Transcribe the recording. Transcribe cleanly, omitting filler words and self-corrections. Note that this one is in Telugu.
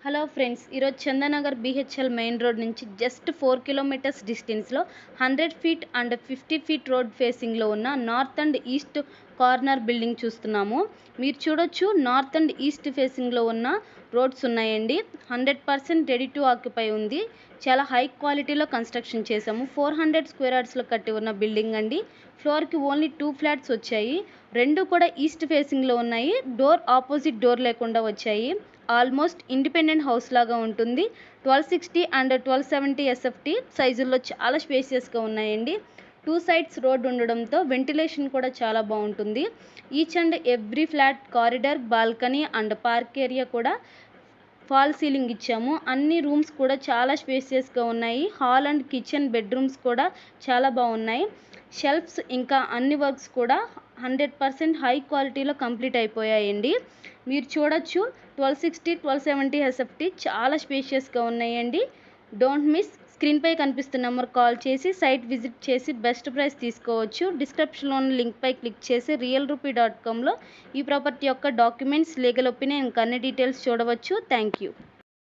హలో ఫ్రెండ్స్, ఈరోజు చందానగర్ బీహెచ్ఎల్ మెయిన్ రోడ్ నుంచి జస్ట్ 4 కిలోమీటర్స్ డిస్టెన్స్లో 100 ఫీట్ అండ్ 50 ఫీట్ రోడ్ ఫేసింగ్లో ఉన్న north and east corner building చూస్తున్నాము. మీరు చూడొచ్చు, నార్త్ అండ్ ఈస్ట్ ఫేసింగ్లో ఉన్న రోడ్స్ ఉన్నాయండి. 100% రెడీ టు ఆక్యుపై ఉంది. చాలా హై క్వాలిటీలో కన్స్ట్రక్షన్ చేసాము. 400 స్క్వేర్ యార్డ్స్లో కట్టి ఉన్న బిల్డింగ్ అండి. ఫ్లోర్కి ఓన్లీ 2 ఫ్లాట్స్ వచ్చాయి. రెండు కూడా ఈస్ట్ ఫేసింగ్లో ఉన్నాయి. డోర్ ఆపోజిట్ డోర్ లేకుండా వచ్చాయి. ఆల్మోస్ట్ ఇండిపెండెంట్ హౌస్ లాగా ఉంటుంది. 1260 అండ్ 1270 ఎస్ఎఫ్టీ సైజుల్లో చాలా స్పేసియస్గా ఉన్నాయండి. 2 సైడ్స్ రోడ్ ఉండడంతో వెంటిలేషన్ కూడా చాలా బాగుంటుంది. Each and every flat corridor, balcony and park area కూడా ఫాల్ సీలింగ్ ఇచ్చాము. అన్ని రూమ్స్ కూడా చాలా స్పేసియస్గా ఉన్నాయి. హాల్ అండ్ కిచెన్ బెడ్రూమ్స్ కూడా చాలా బాగున్నాయి. షెల్ఫ్స్ ఇంకా అన్ని వర్క్స్ కూడా 100% హై క్వాలిటీలో కంప్లీట్ అయిపోయాయండి. మీరు చూడొచ్చు, 1260 1270 ఎస్ఎఫ్టీ చాలా స్పేషియస్గా ఉన్నాయండి. Don't miss. స్క్రీన్పై కనిపిస్తున్న నెంబర్ కాల్ చేసి సైట్ విజిట్ చేసి బెస్ట్ ప్రైస్ తీసుకోవచ్చు. డిస్క్రిప్షన్లో ఉన్న లింక్పై క్లిక్ చేసి realrupee.comలో ఈ ప్రాపర్టీ యొక్క డాక్యుమెంట్స్, లీగల్ ఒపీనియన్ ఇంకా అన్ని డీటెయిల్స్ చూడవచ్చు. Thank you.